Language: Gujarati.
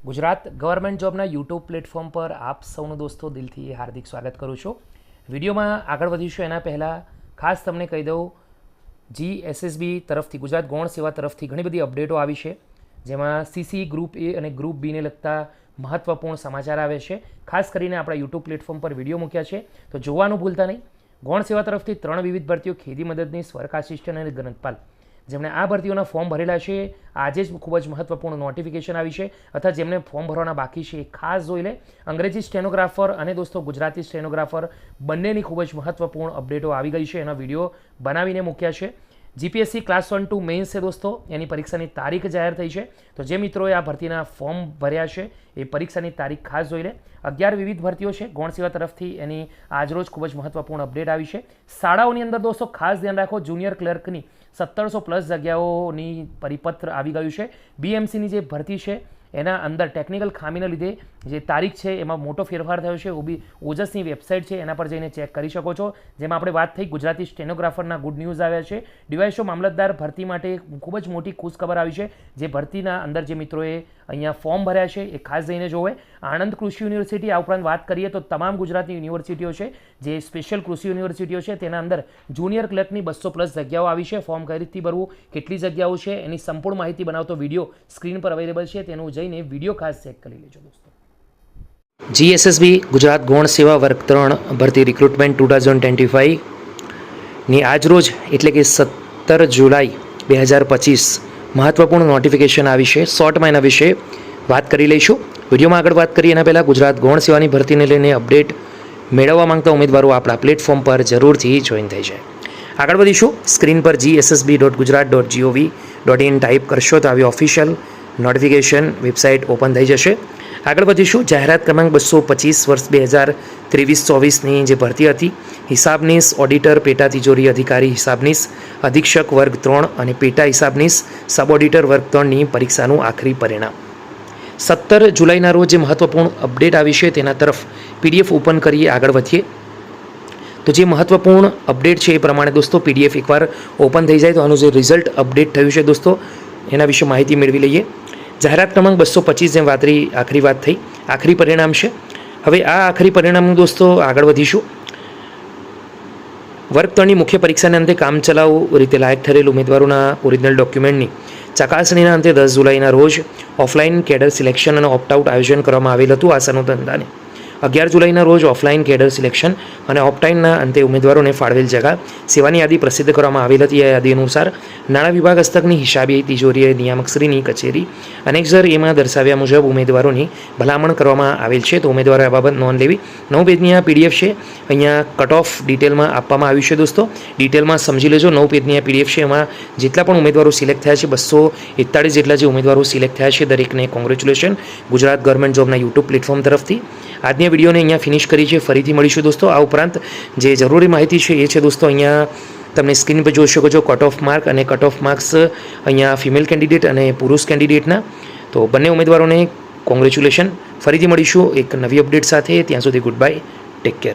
ગુજરાત ગવર્મેન્ટ જોબના યુટ્યુબ પ્લેટફોર્મ પર આપ સૌનું દોસ્તો દિલથી હાર્દિક સ્વાગત કરું છું. વિડીયોમાં આગળ વધીશું એના પહેલાં ખાસ તમને કહી દઉં, GSSB તરફથી ગુજરાત ગૌણ સેવા તરફથી ઘણી બધી અપડેટો આવી છે, જેમાં CC ગ્રુપ A અને ગ્રુપ B ને લગતા મહત્વપૂર્ણ સમાચાર આવે છે. ખાસ કરીને આપણા યુટ્યુબ પ્લેટફોર્મ પર વિડીયો મૂક્યા છે, તો જોવાનું ભૂલતા નહીં. ગૌણ સેવા તરફથી 3 વિવિધ ભરતીઓ, ખેતી મદદનીશ, વર્ક આસિસ્ટન્ટ અને ગ્રંથપાલ, જેમણે આ ભરતીઓના ફોર્મ ભરેલા છે, આજે જ ખૂબ જ મહત્વપૂર્ણ નોટિફિકેશન આવી છે, અથવા જેમને ફોર્મ ભરવાના બાકી છે એ ખાસ જોઈ લે. અંગ્રેજી સ્ટેનોગ્રાફર અને દોસ્તો ગુજરાતી સ્ટેનોગ્રાફર બંનેની ખૂબ જ મહત્વપૂર્ણ અપડેટો આવી ગઈ છે, એના વિડીયો બનાવીને મૂક્યા છે. GPSC ક્લાસ 1-2 મેઇન્સ છે દોસ્તો, એની પરીક્ષાની તારીખ જાહેર થઈ છે, તો જે મિત્રોએ આ ભરતીના ફોર્મ ભર્યા છે એ પરીક્ષાની તારીખ ખાસ જોઈ લે. 11 વિવિધ ભરતીઓ છે ગૌણ સેવા તરફથી, એની આજરોજ ખૂબ જ મહત્વપૂર્ણ અપડેટ આવી છે. શાળાઓની અંદર દોસ્તો ખાસ ધ્યાન રાખો, જુનિયર ક્લર્કની 1700+ જગ્યાઓની પરિપત્ર આવી ગયું છે. BMCની જે ભરતી છે એના અંદર ટેકનિકલ ખામીને લીધે જે તારીખ છે એમાં મોટો ફેરફાર થયો છે. ઓજસની વેબસાઇટ છે એના પર જઈને ચેક કરી શકો છો. જેમાં આપણે વાત થઈ ગુજરાતી સ્ટેનોગ્રાફરના ગુડ ન્યૂઝ આવ્યા છે. ડીવાયએસઓ મામલતદાર ભરતી માટે ખૂબ જ મોટી ખુશખબર આવી છે. જે ભરતીના અંદર જે મિત્રોએ અહીંયા ફોર્મ ભર્યા છે એ ખાસ જઈને જોવે. આણંદ કૃષિ યુનિવર્સિટી, આ ઉપરાંત વાત કરીએ તો તમામ ગુજરાતની યુનિવર્સિટીઓ છે, જે સ્પેશિયલ કૃષિ યુનિવર્સિટીઓ છે, તેના અંદર જુનિયર ક્લર્કની 200+ જગ્યાઓ આવી છે. ફોર્મ કઈ રીતથી ભરવું, કેટલી જગ્યાઓ છે, એની સંપૂર્ણ માહિતી બનાવતો વિડીયો સ્ક્રીન પર અવેલેબલ છે, તેનું જઈને વિડીયો ખાસ ચેક કરી લેજો દોસ્તો. GSSB ગુજરાત ગૌણ સેવા વર્ગ 3 ભરતી રિક્રુટમેન્ટ 2025 ની આજરોજ એટલે કે 17 જુલાઈ 2025 મહત્વપૂર્ણ નોટિફિકેશન આવી છે. શોર્ટમાં એના વિશે વાત કરી લઈશું. વિડીયોમાં આગળ વાત કરીએ એના પહેલાં ગુજરાત ગૌણ સેવાની ભરતીને લઈને અપડેટ મેળવવા માંગતા ઉમેદવારો આપણા પ્લેટફોર્મ પર જરૂરથી જોઈન થઈ જાય. આગળ વધીશું. સ્ક્રીન પર gssb.gujarat.gov.in ટાઈપ કરશો તો આવી ઓફિશિયલ નોટિફિકેશન વેબસાઇટ ઓપન થઈ જશે. આગળ વધીશું. જાહેરાત ક્રમાંક 225 વર્ષ 2023-24ની જે ભરતી હતી, હિસાબનીશ, ઓડિટર, પેટા તિજોરી અધિકારી હિસાબનીશ, અધિક્ષક વર્ગ 3 અને પેટા હિસાબનીશ સબ ઓડિટર વર્ગ 3ની પરીક્ષાનું આખરી પરિણામ 17 જુલાઈના રોજ જે મહત્વપૂર્ણ અપડેટ આવી છે તેના તરફ PDF ઓપન કરીએ, આગળ વધીએ. તો જે મહત્વપૂર્ણ અપડેટ છે એ પ્રમાણે દોસ્તો PDF એકવાર ઓપન થઈ જાય તો આનું જે રિઝલ્ટ અપડેટ થયું છે દોસ્તો એના વિશે માહિતી મેળવી લઈએ. જાહેરાત ક્રમાંક 225 જેમ આખરી વાત થઈ, આખરી પરિણામ છે. હવે આ આખરી પરિણામનું દોસ્તો આગળ વધીશું. વર્ગ 3ની મુખ્ય પરીક્ષાને અંતે કામચલાઉ રીતે લાયક ઠરેલ ઉમેદવારોના ઓરિજિનલ ડોક્યુમેન્ટની ચકાસણીના અંતે 10 જુલાઈના રોજ ઓફલાઈન કેડર સિલેક્શન અને ઓપ્ટઆઉટ આયોજન કરવામાં આવેલ હતું. આ અનુસંધાને 11 જુલાઈના રોજ ઓફલાઈન કેડર સિલેક્શન અને ઓપ્ટાઇનના અંતે ઉમેદવારોને ફાળવેલ જગા સેવાની યાદી પ્રસિદ્ધ કરવામાં આવેલ હતી. આ યાદી અનુસાર નાણાં વિભાગ હસ્તકની હિસાબી તિજોરી નિયામકશ્રીની કચેરી અનેક્ષર એમાં દર્શાવ્યા મુજબ ઉમેદવારોની ભલામણ કરવામાં આવેલ છે, તો ઉમેદવારોએ આ બાબત નોંધ લેવી. 9 પેજની આ PDF છે, અહીંયા કટ ઓફ ડિટેલમાં આપવામાં આવ્યું છે દોસ્તો, ડિટેલમાં સમજી લેજો. 9 પેજની આ PDF છે, એમાં જેટલા પણ ઉમેદવારો સિલેક્ટ થયા છે 241 જેટલા જે ઉમેદવારો સિલેક્ટ થયા છે દરેકને કોંગ્રેચ્યુલેશન ગુજરાત ગવર્મેન્ટ જોબના યુટ્યુબ પ્લેટફોર્મ તરફથી. આજની વિડીયોને અહીંયા ફિનિશ કરી છે, ફરીથી મળીશું દોસ્તો. આ ઉપરાંત જે જરૂરી માહિતી છે એ છે દોસ્તો, અહીંયા તમને સ્ક્રીન પર જોઈ શકો છો કટ ઓફ માર્ક અને કટ ઓફ માર્ક્સ અહીંયા ફિમેલ કેન્ડિડેટ અને પુરુષ કેન્ડિડેટના. તો બંને ઉમેદવારોને કોંગ્રેચ્યુલેશન. ફરીથી મળીશું એક નવી અપડેટ સાથે. ત્યાં સુધી ગુડ બાય, ટેક કેર.